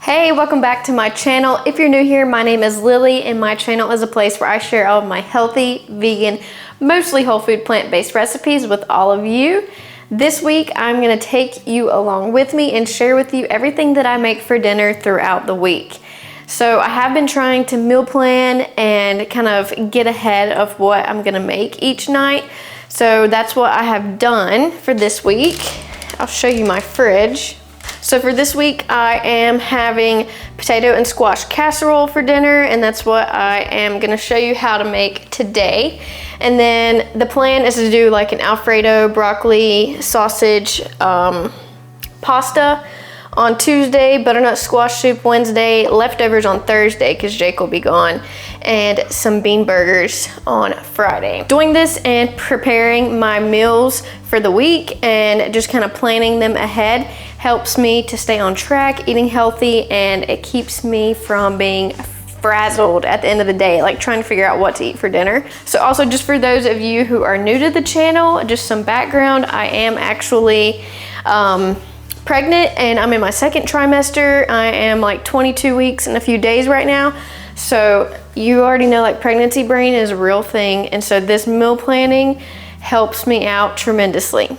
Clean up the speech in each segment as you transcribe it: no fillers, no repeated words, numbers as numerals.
Hey, welcome back to my channel. If you're new here, my name is Lily and my channel is a place where I share all of my healthy, vegan, mostly whole food plant-based recipes with all of you. This week, I'm gonna take you along with me and share with you everything that I make for dinner throughout the week. So I have been trying to meal plan and kind of get ahead of what I'm gonna make each night. So that's what I have done for this week. I'll show you my fridge. So for this week, I am having potato and squash casserole for dinner, and that's what I am gonna show you how to make today. And then the plan is to do like an alfredo, broccoli, sausage, pasta on Tuesday, butternut squash soup Wednesday, leftovers on Thursday because Jake will be gone, and some bean burgers on Friday. Doing this and preparing my meals for the week and just kind of planning them ahead helps me to stay on track, eating healthy, and it keeps me from being frazzled at the end of the day, like trying to figure out what to eat for dinner. So also, just for those of you who are new to the channel, just some background, I am actually pregnant and I'm in my second trimester. I am like 22 weeks and a few days right now. So you already know, like, pregnancy brain is a real thing. And so this meal planning helps me out tremendously.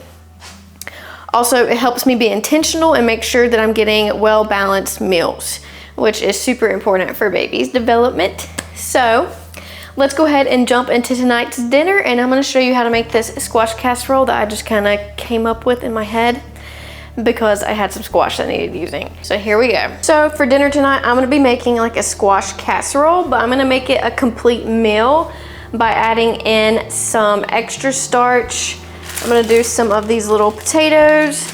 Also, it helps me be intentional and make sure that I'm getting well-balanced meals, which is super important for baby's development. So let's go ahead and jump into tonight's dinner, and I'm gonna show you how to make this squash casserole that I just kind of came up with in my head because I had some squash that needed using. So here we go. So for dinner tonight, I'm gonna be making like a squash casserole, but I'm gonna make it a complete meal by adding in some extra starch. I'm gonna do some of these little potatoes,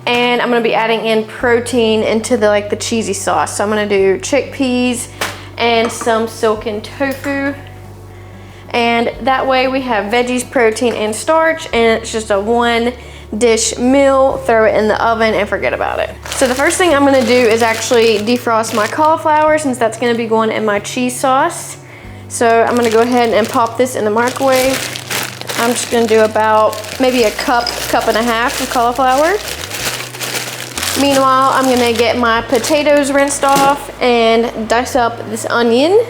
and I'm gonna be adding in protein into the cheesy sauce. So I'm gonna do chickpeas and some silken tofu. And that way we have veggies, protein, and starch, and it's just a one dish meal. Throw it in the oven and forget about it. So the first thing I'm gonna do is actually defrost my cauliflower, since that's gonna be going in my cheese sauce. So I'm gonna go ahead and pop this in the microwave. I'm just gonna do about maybe a cup and a half of cauliflower. Meanwhile, I'm gonna get my potatoes rinsed off and dice up this onion.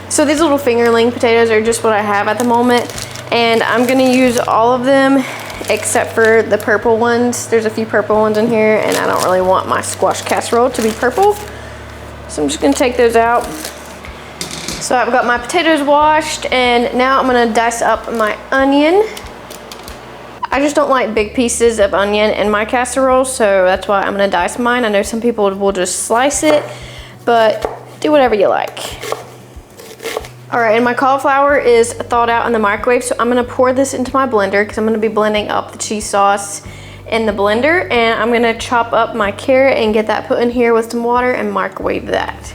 So these little fingerling potatoes are just what I have at the moment, and I'm gonna use all of them except for the purple ones. There's a few purple ones in here, and I don't really want my squash casserole to be purple. So I'm just gonna take those out. So I've got my potatoes washed, and now I'm gonna dice up my onion. I just don't like big pieces of onion in my casserole, so that's why I'm gonna dice mine. I know some people will just slice it, but do whatever you like. All right, and my cauliflower is thawed out in the microwave, so I'm gonna pour this into my blender because I'm gonna be blending up the cheese sauce in the blender, and I'm gonna chop up my carrot and get that put in here with some water and microwave that.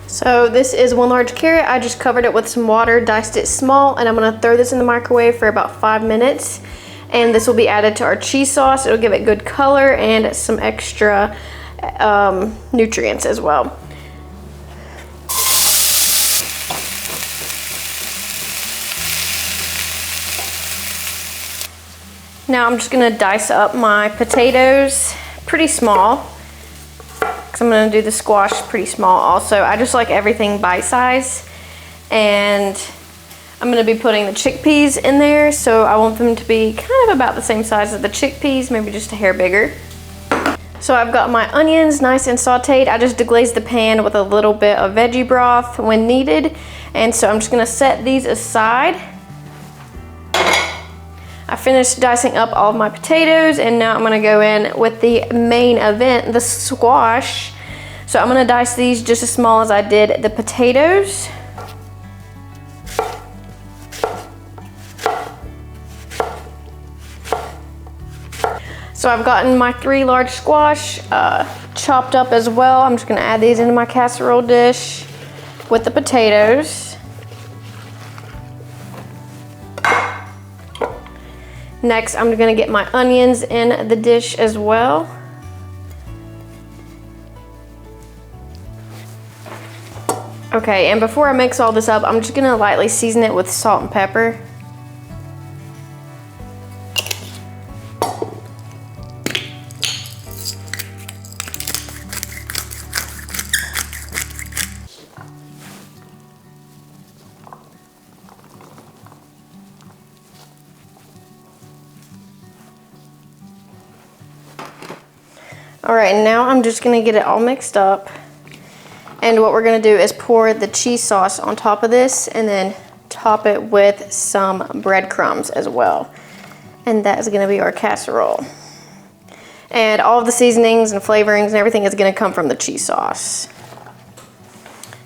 So this is one large carrot. I just covered it with some water, diced it small, and I'm gonna throw this in the microwave for about 5 minutes. And this will be added to our cheese sauce. It'll give it good color and some extra nutrients as well. Now I'm just gonna dice up my potatoes pretty small, because I'm gonna do the squash pretty small also. I just like everything bite size, and I'm gonna be putting the chickpeas in there, so I want them to be kind of about the same size as the chickpeas, maybe just a hair bigger. So I've got my onions nice and sauteed. I just deglazed the pan with a little bit of veggie broth when needed, and so I'm just gonna set these aside. I finished dicing up all of my potatoes, and now I'm gonna go in with the main event, the squash. So I'm gonna dice these just as small as I did the potatoes. So I've gotten my 3 large squash chopped up as well. I'm just gonna add these into my casserole dish with the potatoes. Next, I'm gonna get my onions in the dish as well. Okay, and before I mix all this up, I'm just gonna lightly season it with salt and pepper. All right, now I'm just gonna get it all mixed up. And what we're gonna do is pour the cheese sauce on top of this and then top it with some breadcrumbs as well. And that is gonna be our casserole. And all of the seasonings and flavorings and everything is gonna come from the cheese sauce.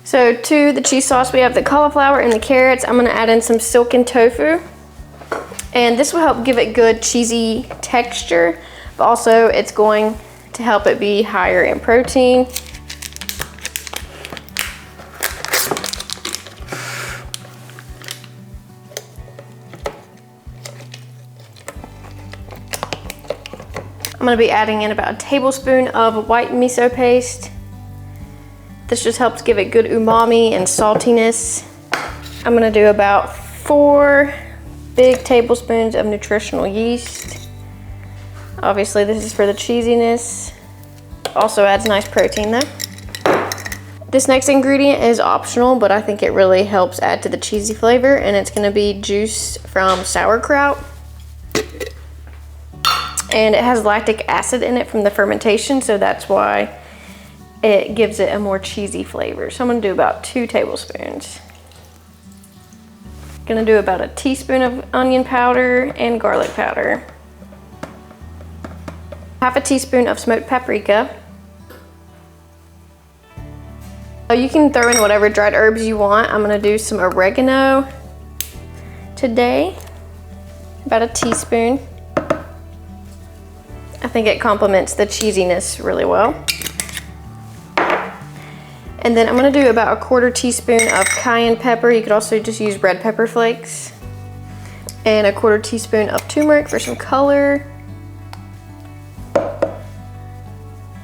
So to the cheese sauce, we have the cauliflower and the carrots. I'm gonna add in some silken tofu. And this will help give it good cheesy texture, but also it's going to help it be higher in protein. I'm gonna be adding in about a tablespoon of white miso paste. This just helps give it good umami and saltiness. I'm gonna do about 4 big tablespoons of nutritional yeast. Obviously this is for the cheesiness. Also adds nice protein though. This next ingredient is optional, but I think it really helps add to the cheesy flavor, and it's gonna be juice from sauerkraut. And it has lactic acid in it from the fermentation, so that's why it gives it a more cheesy flavor. So I'm gonna do about 2 tablespoons. Gonna do about a teaspoon of onion powder and garlic powder. Half a teaspoon of smoked paprika. You can throw in whatever dried herbs you want. I'm gonna do some oregano today, about a teaspoon. I think it complements the cheesiness really well. And then I'm gonna do about a 1/4 teaspoon of cayenne pepper. You could also just use red pepper flakes. And a 1/4 teaspoon of turmeric for some color.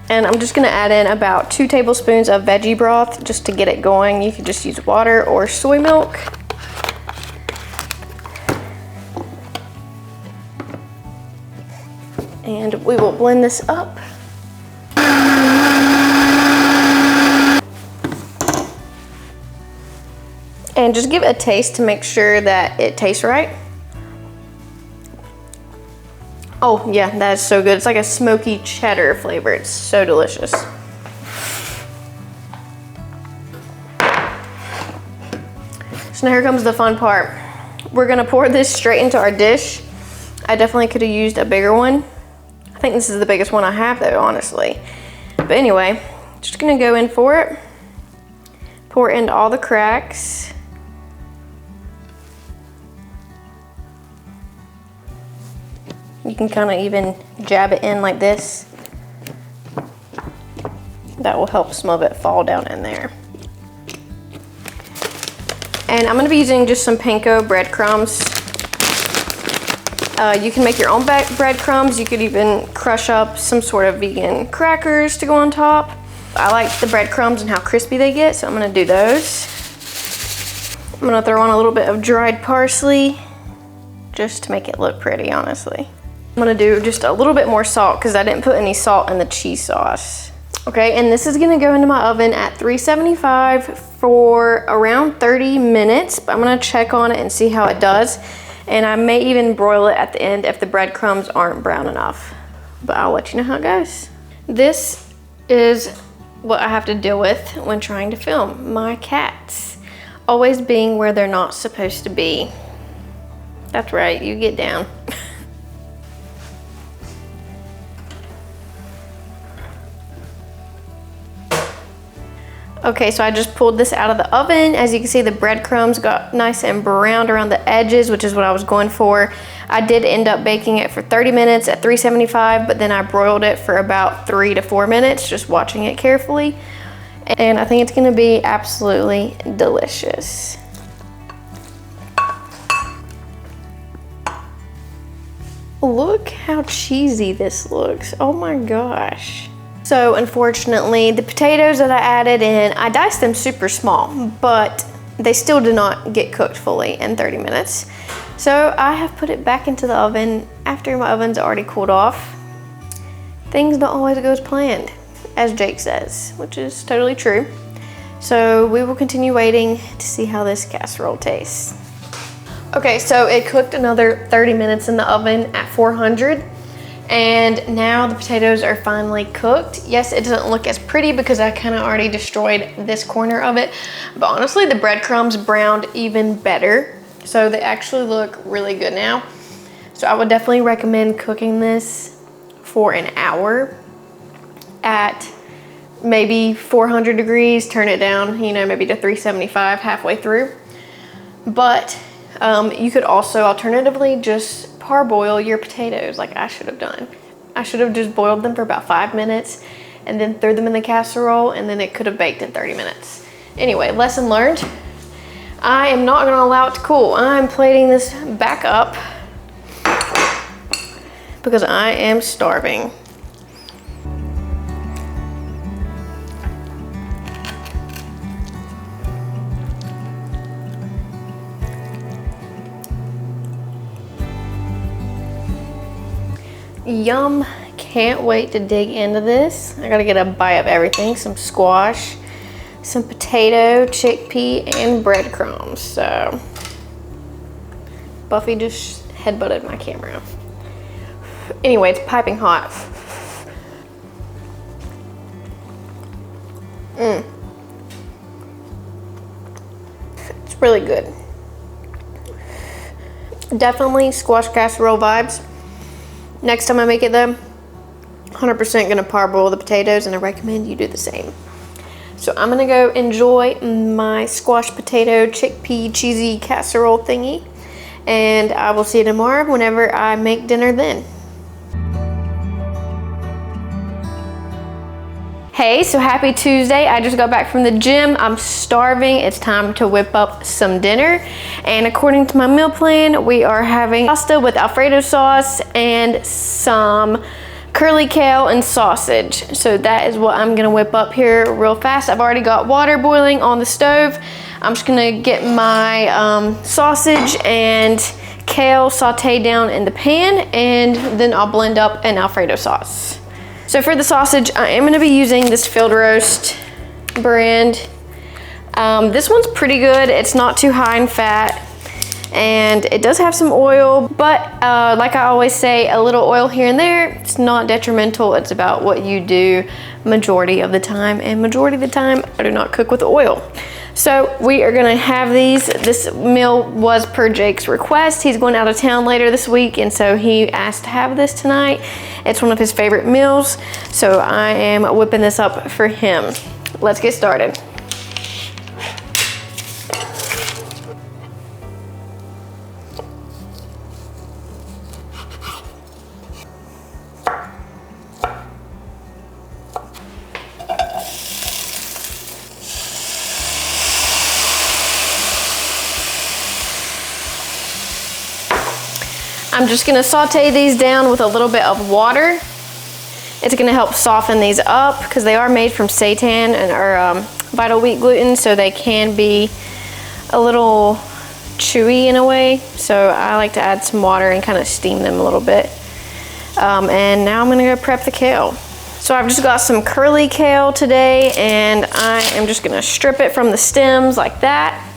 And I'm just gonna add in about 2 tablespoons of veggie broth just to get it going. You could just use water or soy milk. And we will blend this up. And just give it a taste to make sure that it tastes right. Oh yeah, that is so good. It's like a smoky cheddar flavor. It's so delicious. So now here comes the fun part. We're gonna pour this straight into our dish. I definitely could have used a bigger one. I think this is the biggest one I have though, honestly. But anyway, just gonna go in for it. Pour into all the cracks. You can kind of even jab it in like this. That will help some of it fall down in there. And I'm gonna be using just some panko breadcrumbs. You can make your own breadcrumbs. You could even crush up some sort of vegan crackers to go on top. I like the breadcrumbs and how crispy they get, so I'm gonna do those. I'm gonna throw on a little bit of dried parsley just to make it look pretty, honestly. I'm gonna do just a little bit more salt because I didn't put any salt in the cheese sauce. Okay, and this is gonna go into my oven at 375 for around 30 minutes. But I'm gonna check on it and see how it does. And I may even broil it at the end if the breadcrumbs aren't brown enough. But I'll let you know how it goes. This is what I have to deal with when trying to film. My cats always being where they're not supposed to be. That's right, you get down. Okay, so I just pulled this out of the oven. As you can see, the breadcrumbs got nice and browned around the edges, which is what I was going for. I did end up baking it for 30 minutes at 375, but then I broiled it for about 3 to 4 minutes, just watching it carefully. And I think it's gonna be absolutely delicious. Look how cheesy this looks. Oh my gosh. So unfortunately, the potatoes that I added in, I diced them super small, but they still did not get cooked fully in 30 minutes. So I have put it back into the oven after my oven's already cooled off. Things don't always go as planned, as Jake says, which is totally true. So we will continue waiting to see how this casserole tastes. Okay, so it cooked another 30 minutes in the oven at 400. And now the potatoes are finally cooked. Yes, it doesn't look as pretty because I kind of already destroyed this corner of it, but honestly the breadcrumbs browned even better. So they actually look really good now. So I would definitely recommend cooking this for an hour at maybe 400 degrees, turn it down, you know, maybe to 375 halfway through. But you could also alternatively just parboil your potatoes like I should have done. I should have just boiled them for about 5 minutes and then threw them in the casserole, and then it could have baked in 30 minutes. Anyway, lesson learned. I am not gonna allow it to cool. I'm plating this back up because I am starving. Yum, can't wait to dig into this. I gotta get a bite of everything. Some squash, some potato, chickpea, and breadcrumbs. So, Buffy just headbutted my camera. Anyway, it's piping hot. It's really good. Definitely squash casserole vibes. Next time I make it though, 100% gonna parboil the potatoes, and I recommend you do the same. So I'm gonna go enjoy my squash potato chickpea cheesy casserole thingy, and I will see you tomorrow whenever I make dinner then. Hey, so happy Tuesday. I just got back from the gym. I'm starving. It's time to whip up some dinner. And according to my meal plan, we are having pasta with alfredo sauce and some curly kale and sausage. So that is what I'm gonna whip up here real fast. I've already got water boiling on the stove. I'm just gonna get my sausage and kale sauteed down in the pan, and then I'll blend up an alfredo sauce. So for the sausage, I am gonna be using this Field Roast brand. This one's pretty good. It's not too high in fat, and it does have some oil, but like I always say, a little oil here and there, it's not detrimental. It's about what you do majority of the time, and majority of the time, I do not cook with oil. So we are gonna have these. This meal was per Jake's request. He's going out of town later this week, and so he asked to have this tonight. It's one of his favorite meals, so I am whipping this up for him. Let's get started. I'm just gonna saute these down with a little bit of water. It's gonna help soften these up because they are made from seitan and or vital wheat gluten, so they can be a little chewy in a way. So I like to add some water and kind of steam them a little bit. And now I'm gonna go prep the kale. So I've just got some curly kale today, and I am just gonna strip it from the stems like that.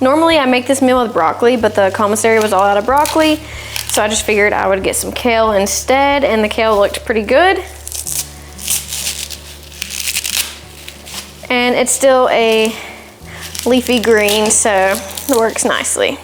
Normally I make this meal with broccoli, but the commissary was all out of broccoli, so I just figured I would get some kale instead, and the kale looked pretty good. And it's still a leafy green, so it works nicely.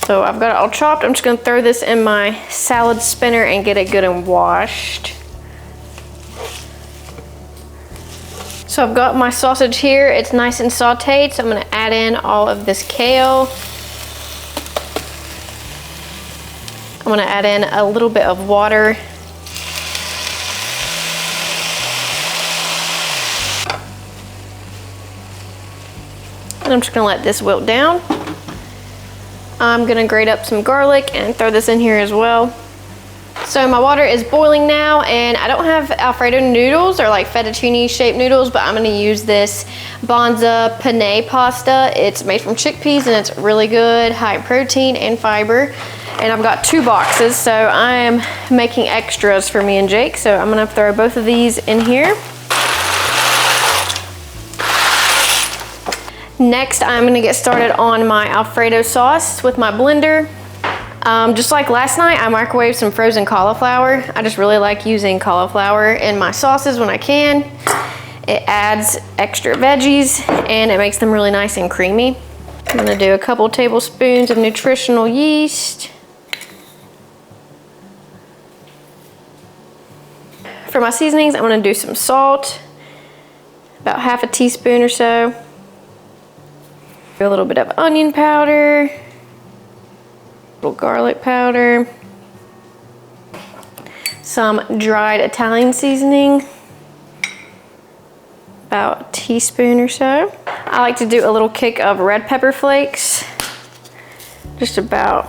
So I've got it all chopped. I'm just gonna throw this in my salad spinner and get it good and washed. So I've got my sausage here. It's nice and sauteed, so I'm gonna add in all of this kale. I'm gonna add in a little bit of water. And I'm just gonna let this wilt down. I'm gonna grate up some garlic and throw this in here as well. So my water is boiling now, and I don't have Alfredo noodles or like fettuccine shaped noodles, but I'm gonna use this Bonza penne pasta. It's made from chickpeas, and it's really good, high in protein and fiber. And I've got 2 boxes, so I am making extras for me and Jake. So I'm gonna throw both of these in here. Next, I'm gonna get started on my Alfredo sauce with my blender. Just like last night, I microwaved some frozen cauliflower. I just really like using cauliflower in my sauces when I can. It adds extra veggies and it makes them really nice and creamy. I'm gonna do a couple tablespoons of nutritional yeast. For my seasonings, I'm gonna do some salt, about half a teaspoon or so. A little bit of onion powder, a little garlic powder, some dried Italian seasoning, about a teaspoon or so. I like to do a little kick of red pepper flakes, just about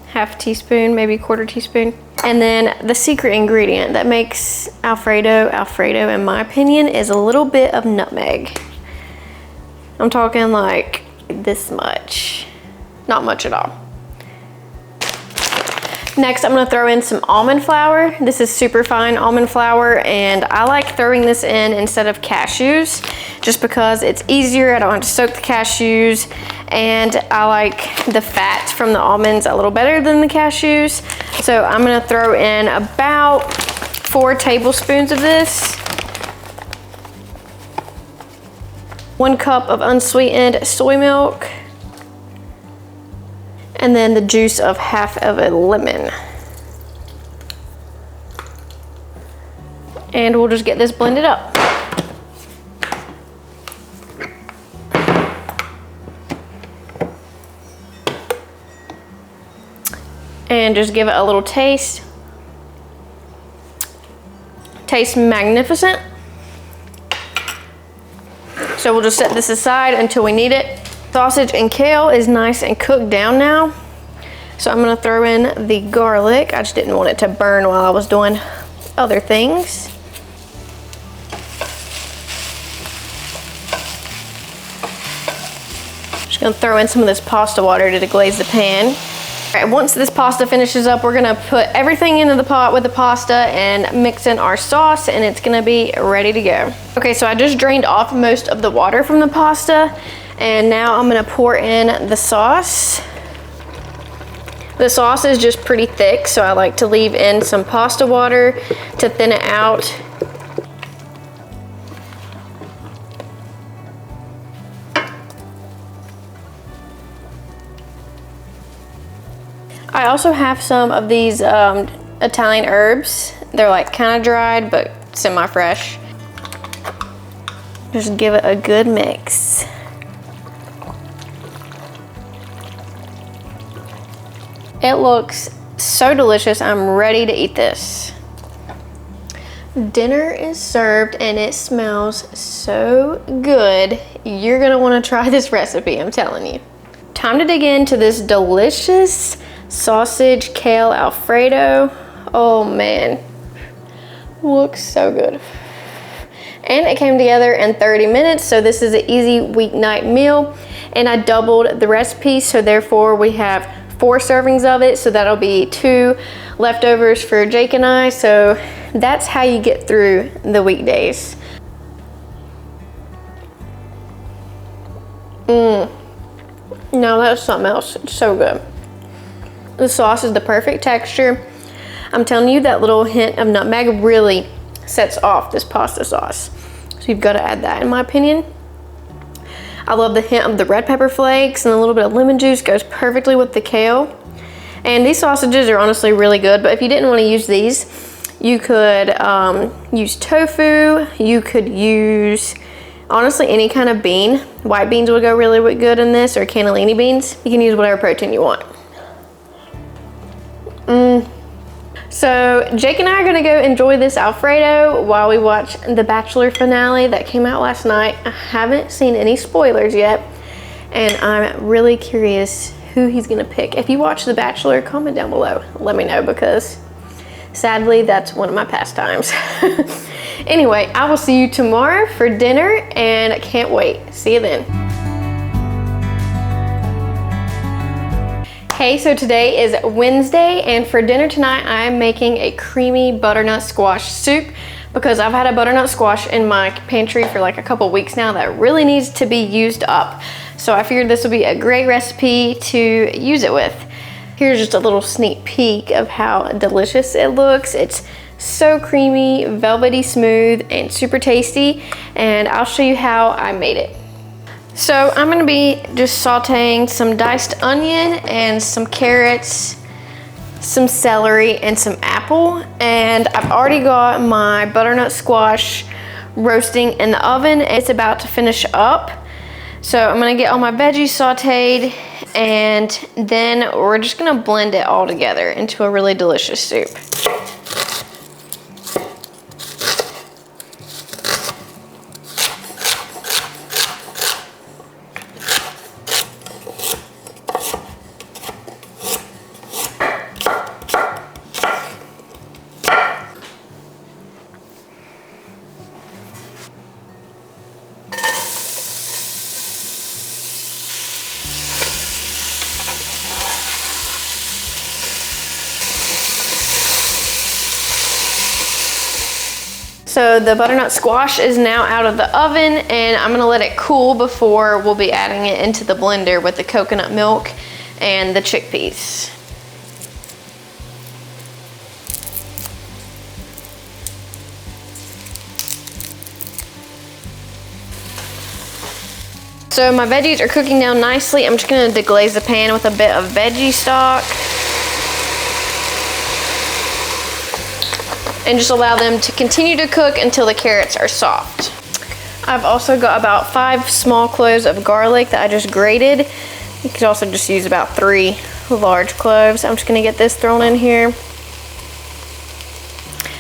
half a teaspoon, maybe a quarter teaspoon. And then the secret ingredient that makes Alfredo, in my opinion, is a little bit of nutmeg. I'm talking like this much, not much at all. Next, I'm gonna throw in some almond flour. This is super fine almond flour, and I like throwing this in instead of cashews, just because it's easier. I don't have to soak the cashews, and I like the fat from the almonds a little better than the cashews. So I'm gonna throw in about 4 tablespoons of this. 1 cup of unsweetened soy milk. And then the juice of half of a lemon. And we'll just get this blended up. And just give it a little taste. Tastes magnificent. So we'll just set this aside until we need it. Sausage and kale is nice and cooked down now. So I'm gonna throw in the garlic. I just didn't want it to burn while I was doing other things. Just gonna throw in some of this pasta water to deglaze the pan. All right, once this pasta finishes up, we're gonna put everything into the pot with the pasta and mix in our sauce, and it's gonna be ready to go. Okay, so I just drained off most of the water from the pasta, and now I'm gonna pour in the sauce. The sauce is just pretty thick, so I like to leave in some pasta water to thin it out. I also have some of these Italian herbs. They're like kind of dried, but semi-fresh. Just give it a good mix. It looks so delicious. I'm ready to eat this. Dinner is served and it smells so good. You're gonna wanna try this recipe, I'm telling you. Time to dig into this delicious sausage kale Alfredo. Oh man, looks so good. And it came together in 30 minutes, so this is an easy weeknight meal. And I doubled the recipe, so therefore we have 4 servings of it, so that'll be 2 leftovers for Jake and I. So that's how you get through the weekdays. No, that's something else. It's so good. The sauce is the perfect texture. I'm telling you, that little hint of nutmeg really sets off this pasta sauce. So you've got to add that, in my opinion. I love the hint of the red pepper flakes, and a little bit of lemon juice goes perfectly with the kale. And these sausages are honestly really good, but if you didn't want to use these, you could use tofu. You could use, honestly, any kind of bean. White beans would go really good in this, or cannellini beans. You can use whatever protein you want. So Jake and I are gonna go enjoy this Alfredo while we watch the Bachelor finale that came out last night. I haven't seen any spoilers yet, and I'm really curious who he's gonna pick. If you watch The Bachelor, comment down below. Let me know, because sadly, that's one of my pastimes. Anyway, I will see you tomorrow for dinner, and I can't wait. See you then. Hey, so today is Wednesday, and for dinner tonight, I'm making a creamy butternut squash soup because I've had a butternut squash in my pantry for like a couple weeks now that really needs to be used up. So I figured this would be a great recipe to use it with. Here's just a little sneak peek of how delicious it looks. It's so creamy, velvety smooth, and super tasty. And I'll show you how I made it. So I'm gonna be just sauteing some diced onion and some carrots, some celery, and some apple. And I've already got my butternut squash roasting in the oven. It's about to finish up. So I'm gonna get all my veggies sauteed, and then we're just gonna blend it all together into a really delicious soup. So the butternut squash is now out of the oven, and I'm gonna let it cool before we'll be adding it into the blender with the coconut milk and the chickpeas. So my veggies are cooking down nicely. I'm just gonna deglaze the pan with a bit of veggie stock and just allow them to continue to cook until the carrots are soft. I've also got about 5 small cloves of garlic that I just grated. You could also just use about 3 large cloves. I'm just gonna get this thrown in here.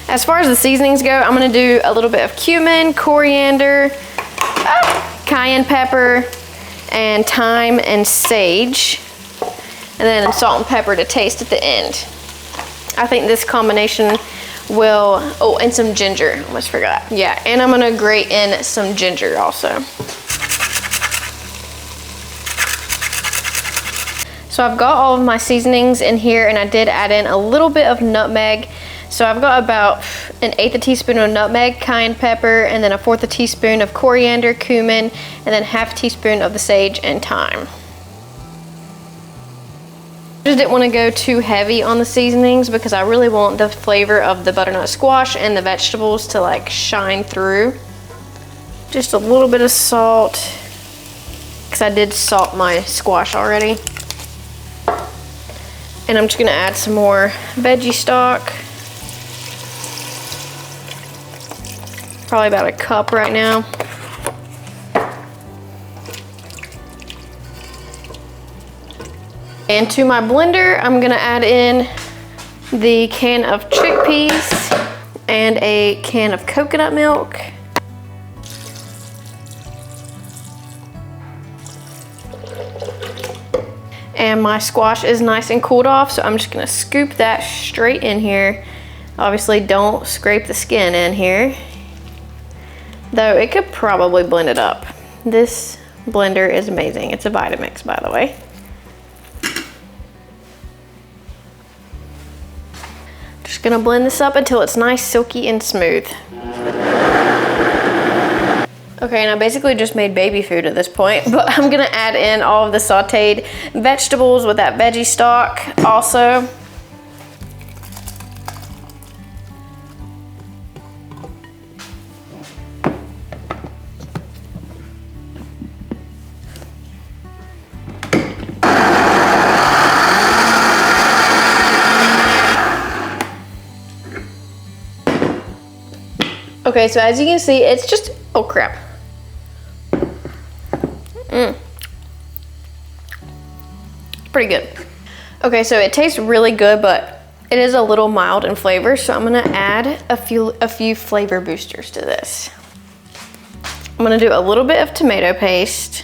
As far as the seasonings go, I'm gonna do a little bit of cumin, coriander, cayenne pepper, and thyme and sage, and then salt and pepper to taste at the end. I think this combination will, oh, and some ginger, almost forgot. Yeah, and I'm gonna grate in some ginger also. So I've got all of my seasonings in here, and I did add in a little bit of nutmeg. So I've got about 1/8 teaspoon of nutmeg, cayenne pepper, and then 1/4 teaspoon of coriander, cumin, and then 1/2 teaspoon of the sage and thyme. I just didn't want to go too heavy on the seasonings because I really want the flavor of the butternut squash and the vegetables to like shine through. Just a little bit of salt, because I did salt my squash already. And I'm just gonna add some more veggie stock. Probably about 1 cup right now. And to my blender, I'm gonna add in the can of chickpeas and a can of coconut milk. And my squash is nice and cooled off, so I'm just gonna scoop that straight in here. Obviously, don't scrape the skin in here, though it could probably blend it up. This blender is amazing. It's a Vitamix, by the way. Just gonna blend this up until it's nice, silky, and smooth. Okay, and I basically just made baby food at this point, but I'm gonna add in all of the sauteed vegetables with that veggie stock also. Okay, so as you can see, it's just, oh crap. Pretty good. Okay, so it tastes really good, but it is a little mild in flavor, so I'm gonna add a few flavor boosters to this. I'm gonna do a little bit of tomato paste,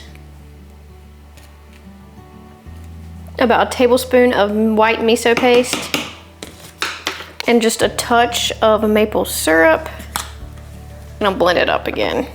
about a tablespoon of white miso paste, and just a touch of maple syrup. And I'll blend it up again.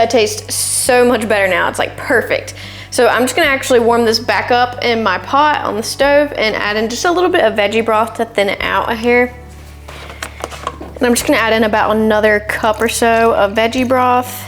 That tastes so much better now. It's like perfect. So I'm just gonna actually warm this back up in my pot on the stove and add in just a little bit of veggie broth to thin it out here. And I'm just gonna add in about another cup or so of veggie broth.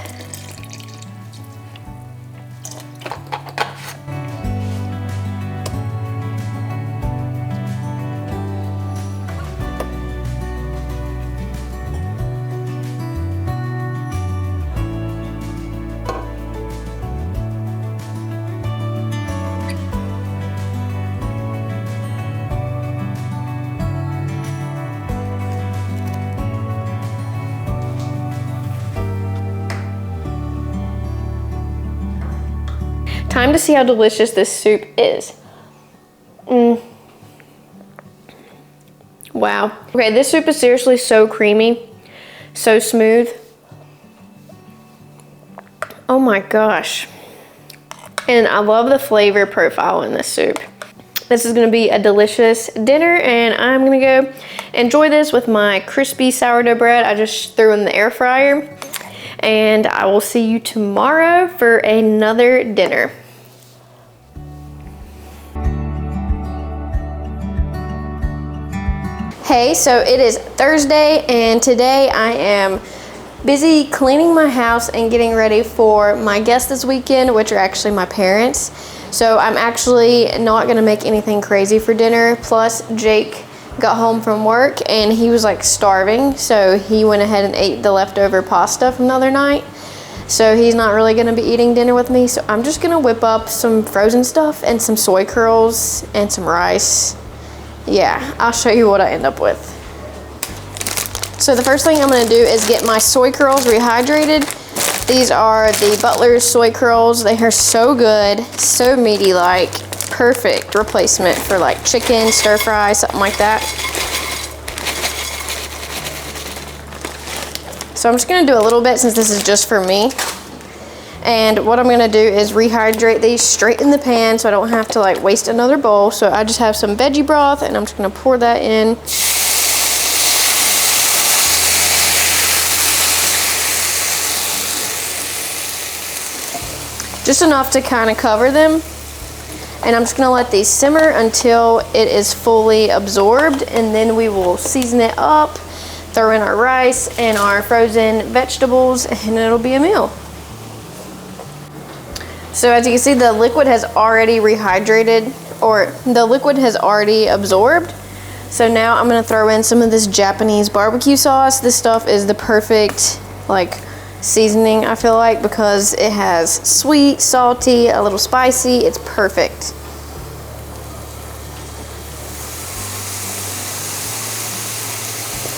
Time to see how delicious this soup is. Wow. Okay, this soup is seriously so creamy, so smooth. Oh my gosh. And I love the flavor profile in this soup. This is gonna be a delicious dinner, and I'm gonna go enjoy this with my crispy sourdough bread I just threw in the air fryer. And I will see you tomorrow for another dinner. Hey, so it is Thursday, and today I am busy cleaning my house and getting ready for my guests this weekend, which are actually my parents. So I'm actually not gonna make anything crazy for dinner. Plus, Jake got home from work and he was like starving, so he went ahead and ate the leftover pasta from the other night. So he's not really gonna be eating dinner with me, so I'm just gonna whip up some frozen stuff and some soy curls and some rice. Yeah, I'll show you what I end up with. So the first thing I'm gonna do is get my soy curls rehydrated. These are the Butler's soy curls. They are so good, so meaty, like perfect replacement for like chicken, stir fry, something like that. So I'm just gonna do a little bit since this is just for me. And what I'm gonna do is rehydrate these straight in the pan so I don't have to like waste another bowl. So I just have some veggie broth and I'm just gonna pour that in. Just enough to kind of cover them. And I'm just gonna let these simmer until it is fully absorbed, and then we will season it up, throw in our rice and our frozen vegetables, and it'll be a meal. So as you can see, the liquid has already rehydrated, or the liquid has already absorbed. So now I'm gonna throw in some of this Japanese barbecue sauce. This stuff is the perfect like seasoning, I feel like, because it has sweet, salty, a little spicy. It's perfect.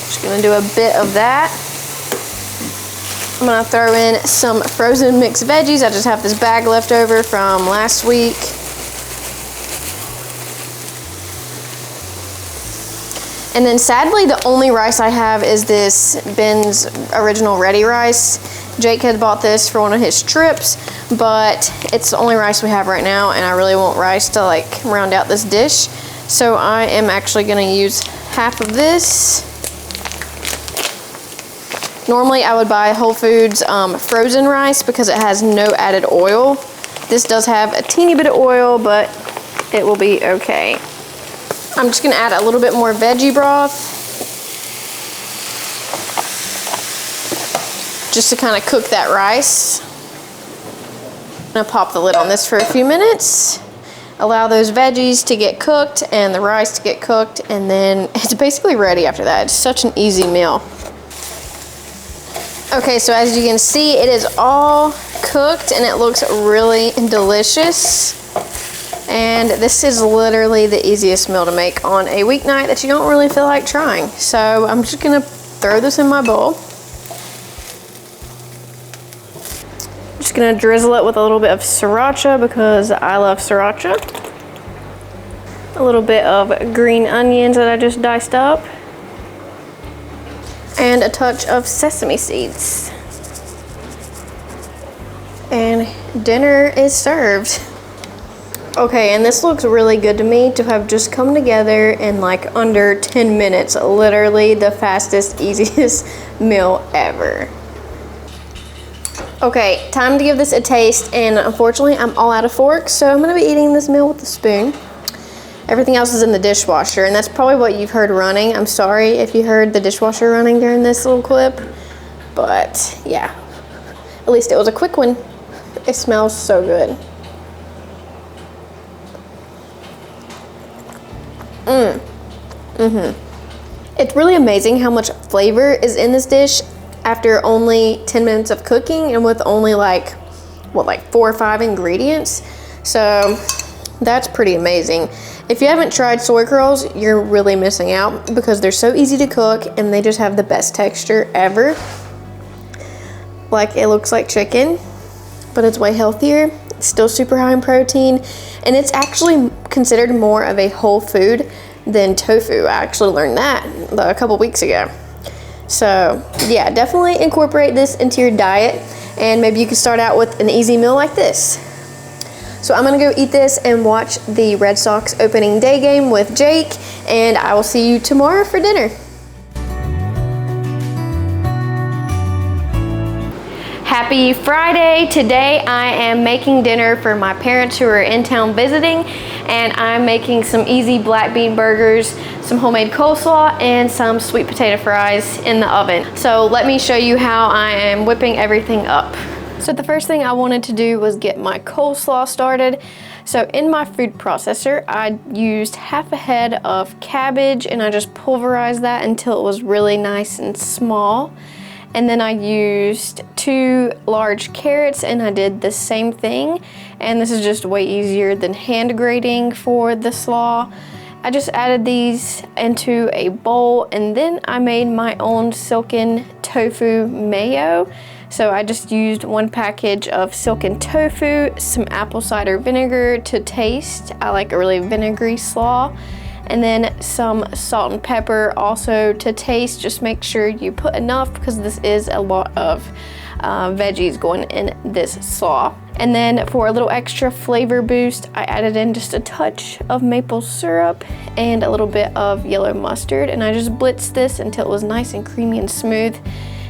Just gonna do a bit of that. I'm gonna throw in some frozen mixed veggies. I just have this bag left over from last week. And then sadly, the only rice I have is this Ben's Original Ready rice. Jake had bought this for one of his trips, but it's the only rice we have right now, and I really want rice to like round out this dish. So I am actually gonna use half of this. Normally I would buy Whole Foods frozen rice because it has no added oil. This does have a teeny bit of oil, but it will be okay. I'm just gonna add a little bit more veggie broth, just to kind of cook that rice. I'm gonna pop the lid on this for a few minutes, allow those veggies to get cooked and the rice to get cooked, and then it's basically ready after that. It's such an easy meal. Okay, so as you can see, it is all cooked and it looks really delicious. And this is literally the easiest meal to make on a weeknight that you don't really feel like trying. So I'm just gonna throw this in my bowl. Just gonna drizzle it with a little bit of sriracha because I love sriracha. A little bit of green onions that I just diced up. And a touch of sesame seeds. And dinner is served. Okay, and this looks really good to me to have just come together in like under 10 minutes. Literally the fastest, easiest meal ever. Okay, time to give this a taste, and unfortunately I'm all out of forks, so I'm gonna be eating this meal with a spoon. Everything else is in the dishwasher, and that's probably what you've heard running. I'm sorry if you heard the dishwasher running during this little clip, but yeah, at least it was a quick one. It smells so good. It's really amazing how much flavor is in this dish after only 10 minutes of cooking and with only like 4 or 5 ingredients. So that's pretty amazing. If you haven't tried sauerkraut, you're really missing out because they're so easy to cook and they just have the best texture ever. Like, it looks like chicken, but it's way healthier. It's still super high in protein, and it's actually considered more of a whole food than tofu. I actually learned that a couple weeks ago. So yeah, definitely incorporate this into your diet, and maybe you can start out with an easy meal like this. So I'm gonna go eat this and watch the Red Sox opening day game with Jake, and I will see you tomorrow for dinner. Happy Friday. Today I am making dinner for my parents who are in town visiting, and I'm making some easy black bean burgers, some homemade coleslaw, and some sweet potato fries in the oven. So let me show you how I am whipping everything up. So the first thing I wanted to do was get my coleslaw started. So in my food processor, I used half a head of cabbage, and I just pulverized that until it was really nice and small. And then I used 2 large carrots, and I did the same thing. And this is just way easier than hand grating for the slaw. I just added these into a bowl, and then I made my own silken tofu mayo. So I just used 1 package of silken tofu, some apple cider vinegar to taste. I like a really vinegary slaw. And then some salt and pepper also to taste. Just make sure you put enough because this is a lot of veggies going in this slaw. And then for a little extra flavor boost, I added in just a touch of maple syrup and a little bit of yellow mustard, and I just blitzed this until it was nice and creamy and smooth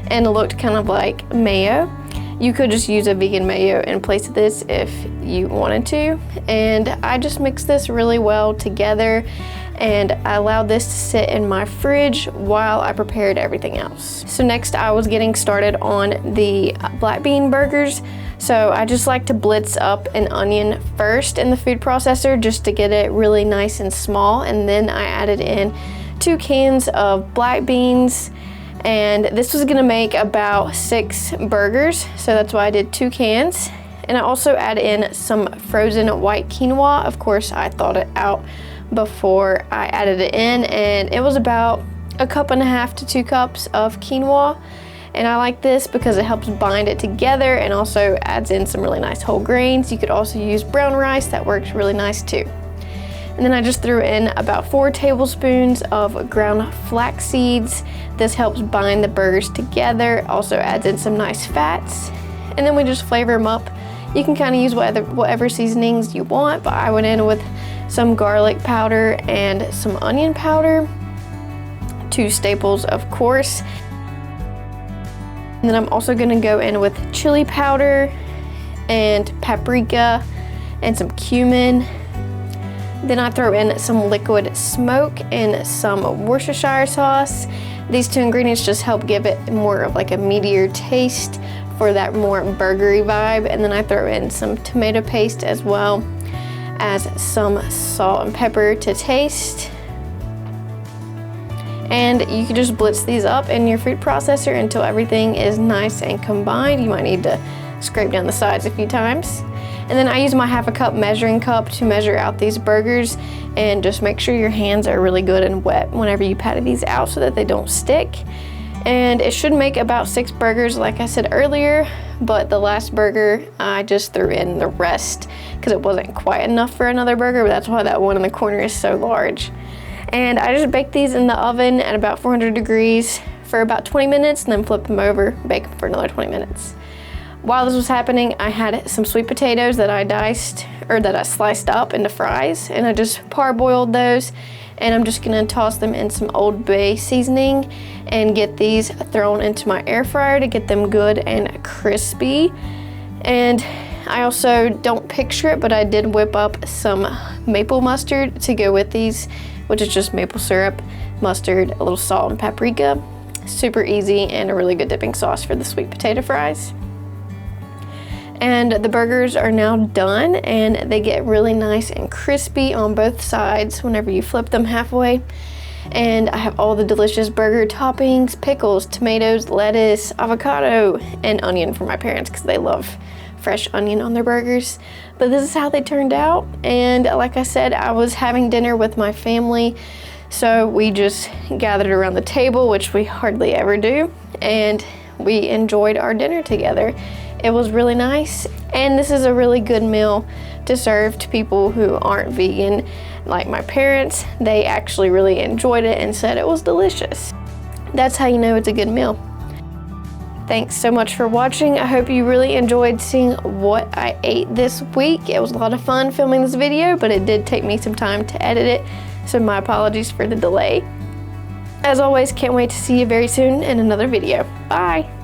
and it looked kind of like mayo. You could just use a vegan mayo in place of this if you wanted to. And I just mixed this really well together, and I allowed this to sit in my fridge while I prepared everything else. So next I was getting started on the black bean burgers. So I just like to blitz up an onion first in the food processor just to get it really nice and small, and then I added in 2 cans of black beans. And this was gonna make about 6 burgers, so that's why I did 2 cans. And I also add in some frozen white quinoa. Of course, I thawed it out before I added it in, and it was about 1.5 to 2 cups of quinoa. And I like this because it helps bind it together and also adds in some really nice whole grains. You could also use brown rice, that works really nice too. And then I just threw in about 4 tablespoons of ground flax seeds. This helps bind the burgers together, also adds in some nice fats. And then we just flavor them up. You can kind of use whatever seasonings you want, but I went in with some garlic powder and some onion powder, 2 staples of course. And then I'm also gonna go in with chili powder and paprika and some cumin. Then I throw in some liquid smoke and some Worcestershire sauce. These 2 ingredients just help give it more of like a meatier taste for that more burgery vibe. And then I throw in some tomato paste as well as some salt and pepper to taste. And you can just blitz these up in your food processor until everything is nice and combined. You might need to scrape down the sides a few times. And then I use my 1/2 cup measuring cup to measure out these burgers, and just make sure your hands are really good and wet whenever you pat these out so that they don't stick. And it should make about 6 burgers like I said earlier, but the last burger I just threw in the rest because it wasn't quite enough for another burger, but that's why that one in the corner is so large. And I just baked these in the oven at about 400 degrees for about 20 minutes and then flip them over, bake them for another 20 minutes. While this was happening, I had some sweet potatoes that I sliced up into fries, and I just parboiled those. and I'm just gonna toss them in some Old Bay seasoning and get these thrown into my air fryer to get them good and crispy. And I also don't picture it, but I did whip up some maple mustard to go with these, which is just maple syrup, mustard, a little salt and paprika. Super easy and a really good dipping sauce for the sweet potato fries. And the burgers are now done, and they get really nice and crispy on both sides whenever you flip them halfway. And I have all the delicious burger toppings, pickles, tomatoes, lettuce, avocado, and onion for my parents because they love fresh onion on their burgers. But this is how they turned out, and like I said, I was having dinner with my family, so we just gathered around the table, which we hardly ever do, and we enjoyed our dinner together. It was really nice, and this is a really good meal to serve to people who aren't vegan. Like my parents, they actually really enjoyed it and said it was delicious. That's how you know it's a good meal. Thanks so much for watching. I hope you really enjoyed seeing what I ate this week. It was a lot of fun filming this video, but it did take me some time to edit it, so my apologies for the delay. As always, can't wait to see you very soon in another video. Bye!